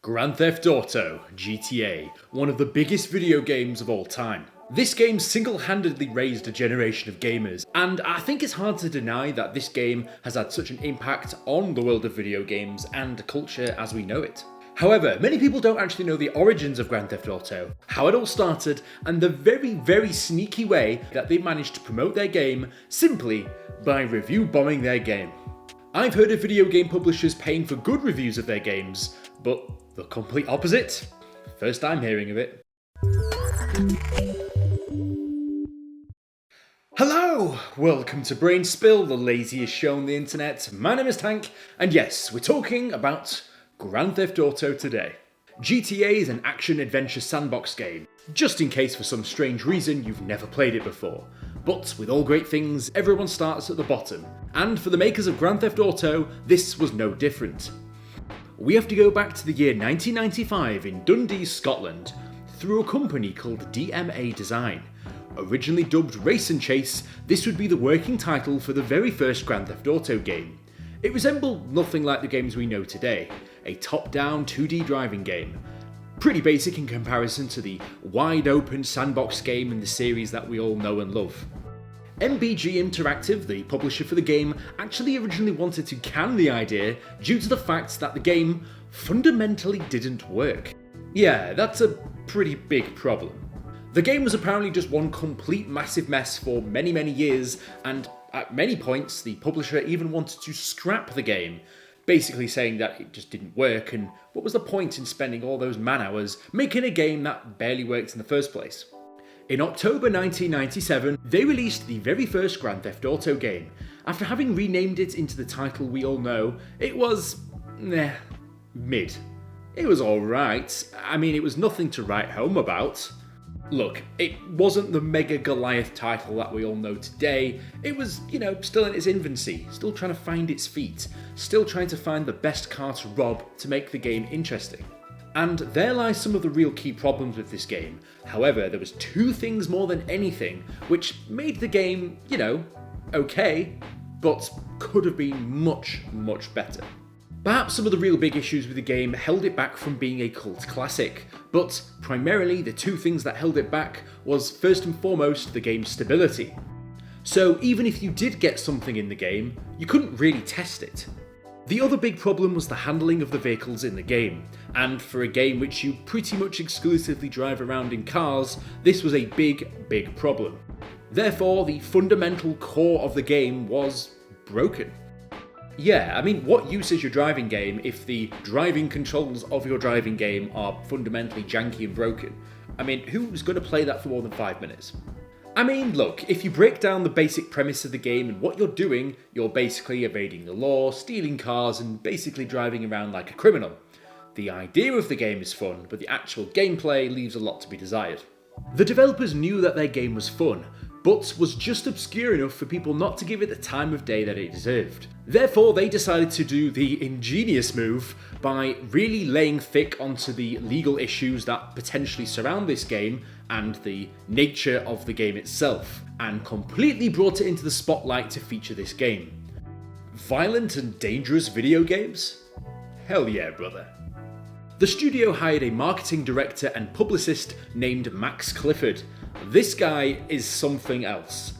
Grand Theft Auto, GTA, one of the biggest video games of all time. This game single-handedly raised a generation of gamers, and I think it's hard to deny that this game has had such an impact on the world of video games and culture as we know it. However, many people don't actually know the origins of Grand Theft Auto, how it all started, and the very sneaky way that they managed to promote their game simply by review bombing their game. I've heard of video game publishers paying for good reviews of their games, but the complete opposite? First time hearing of it. Hello! Welcome to Brain Spill, the laziest show on the internet. My name is Tank, and yes, we're talking about Grand Theft Auto today. GTA is an action-adventure sandbox game, just in case for some strange reason you've never played it before. But with all great things, everyone starts at the bottom, and for the makers of Grand Theft Auto, this was no different. We have to go back to the year 1995 in Dundee, Scotland, through a company called DMA Design. Originally dubbed Race and Chase, this would be the working title for the very first Grand Theft Auto game. It resembled nothing like the games we know today, a top-down 2D driving game. Pretty basic in comparison to the wide-open sandbox game in the series that we all know and love. MBG Interactive, the publisher for the game, actually originally wanted to can the idea due to the fact that the game fundamentally didn't work. Yeah, that's a pretty big problem. The game was apparently just one complete massive mess for many years, and at many points the publisher even wanted to scrap the game, basically saying that it just didn't work, and what was the point in spending all those man-hours making a game that barely worked in the first place? In October 1997, they released the very first Grand Theft Auto game. After having renamed it into the title we all know, it was mid. It was alright. I mean, it was nothing to write home about. Look, it wasn't the mega Goliath title that we all know today. It was, still in its infancy, still trying to find its feet, still trying to find the best car to rob to make the game interesting. And there lies some of the real key problems with this game. However, there was two things more than anything which made the game, okay, but could have been much better. Perhaps some of the real big issues with the game held it back from being a cult classic, but primarily the two things that held it back was first and foremost the game's stability. So even if you did get something in the game, you couldn't really test it. The other big problem was the handling of the vehicles in the game, and for a game which you pretty much exclusively drive around in cars, this was a big problem. Therefore, the fundamental core of the game was broken. Yeah, I mean, what use is your driving game if the driving controls of your driving game are fundamentally janky and broken? I mean, who's going to play that for more than 5 minutes? I mean, look, if you break down the basic premise of the game and what you're doing, you're basically evading the law, stealing cars, and basically driving around like a criminal. The idea of the game is fun, but the actual gameplay leaves a lot to be desired. The developers knew that their game was fun, but was just obscure enough for people not to give it the time of day that it deserved. Therefore, they decided to do the ingenious move by really laying thick onto the legal issues that potentially surround this game and the nature of the game itself, and completely brought it into the spotlight to feature this game. Violent and dangerous video games? Hell yeah, brother. The studio hired a marketing director and publicist named Max Clifford. This guy is something else.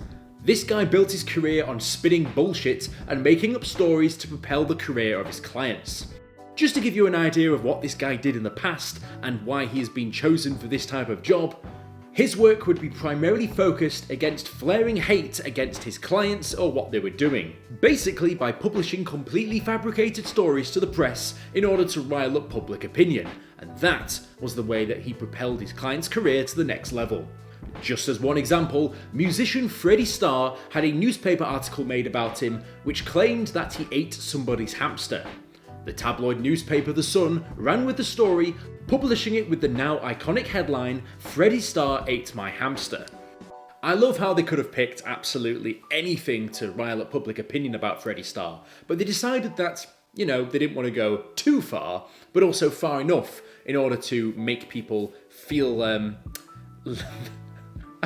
This guy built his career on spinning bullshit and making up stories to propel the career of his clients. Just to give you an idea of what this guy did in the past and why he has been chosen for this type of job, his work would be primarily focused against flaring hate against his clients or what they were doing, basically by publishing completely fabricated stories to the press in order to rile up public opinion, and that was the way that he propelled his client's career to the next level. Just as one example, musician Freddie Starr had a newspaper article made about him which claimed that he ate somebody's hamster. The tabloid newspaper The Sun ran with the story, publishing it with the now iconic headline, "Freddie Starr ate my hamster." I love how they could have picked absolutely anything to rile up public opinion about Freddie Starr, but they decided that, they didn't want to go too far, but also far enough in order to make people feel, I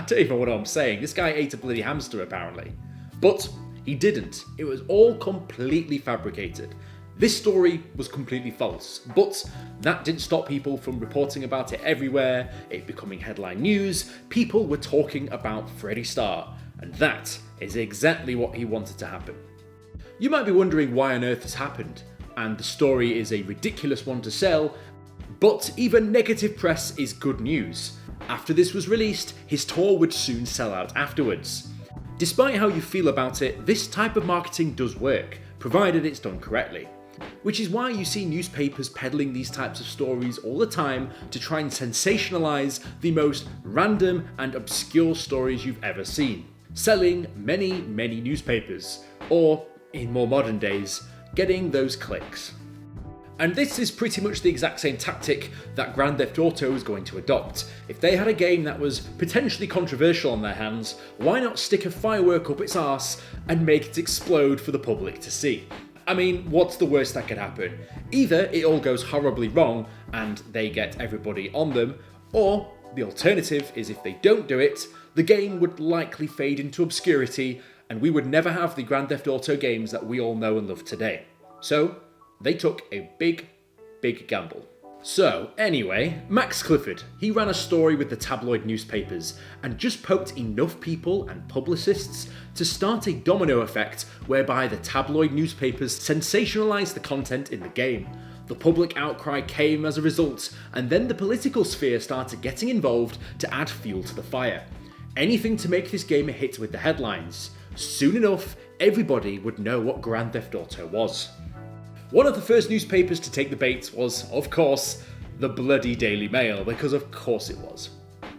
don't even know what I'm saying. This guy ate a bloody hamster, apparently. But he didn't. It was all completely fabricated. This story was completely false, but that didn't stop people from reporting about it everywhere, it becoming headline news. People were talking about Freddie Starr, and that is exactly what he wanted to happen. You might be wondering why on earth this happened, and the story is a ridiculous one to sell, but even negative press is good news. After this was released, his tour would soon sell out afterwards. Despite how you feel about it, this type of marketing does work, provided it's done correctly. Which is why you see newspapers peddling these types of stories all the time to try and sensationalise the most random and obscure stories you've ever seen, selling many newspapers, or, in more modern days, getting those clicks. And this is pretty much the exact same tactic that Grand Theft Auto is going to adopt. If they had a game that was potentially controversial on their hands, why not stick a firework up its arse and make it explode for the public to see? I mean, what's the worst that could happen? Either it all goes horribly wrong and they get everybody on them, or the alternative is if they don't do it, the game would likely fade into obscurity and we would never have the Grand Theft Auto games that we all know and love today. So, they took a big gamble. So, anyway, Max Clifford, he ran a story with the tabloid newspapers and just poked enough people and publicists to start a domino effect whereby the tabloid newspapers sensationalised the content in the game. The public outcry came as a result, and then the political sphere started getting involved to add fuel to the fire. Anything to make this game a hit with the headlines. Soon enough, everybody would know what Grand Theft Auto was. One of the first newspapers to take the bait was, of course, the bloody Daily Mail, because of course it was.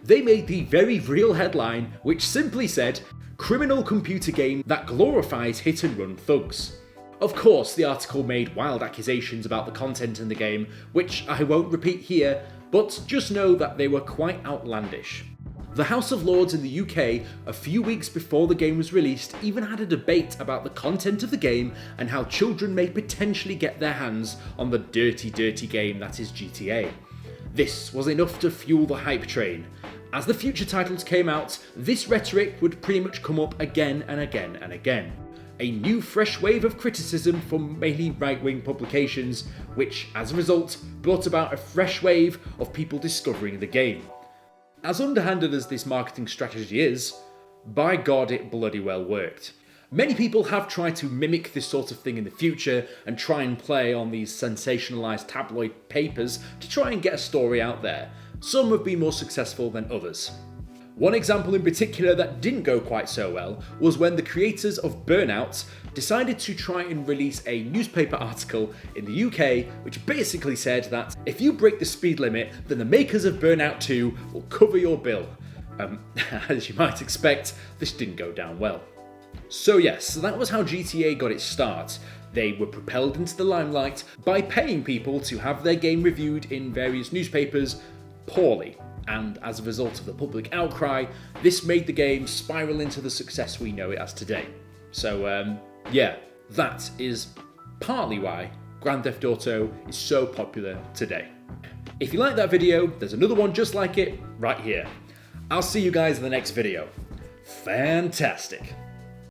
They made the very real headline, which simply said, "Criminal computer game that glorifies hit-and-run thugs." Of course, the article made wild accusations about the content in the game, which I won't repeat here, but just know that they were quite outlandish. The House of Lords in the UK, a few weeks before the game was released, even had a debate about the content of the game and how children may potentially get their hands on the dirty game that is GTA. This was enough to fuel the hype train. As the future titles came out, this rhetoric would pretty much come up again and again and again. A new fresh wave of criticism from mainly right-wing publications, which as a result brought about a fresh wave of people discovering the game. As underhanded as this marketing strategy is, by God it bloody well worked. Many people have tried to mimic this sort of thing in the future and try and play on these sensationalised tabloid papers to try and get a story out there. Some have been more successful than others. One example in particular that didn't go quite so well was when the creators of Burnout decided to try and release a newspaper article in the UK which basically said that if you break the speed limit, then the makers of Burnout 2 will cover your bill. As you might expect, this didn't go down well. So yes, that was how GTA got its start. They were propelled into the limelight by paying people to have their game reviewed in various newspapers poorly. And as a result of the public outcry, this made the game spiral into the success we know it as today. So yeah, that is partly why Grand Theft Auto is so popular today. If you like that video, there's another one just like it right here. I'll see you guys in the next video. Fantastic.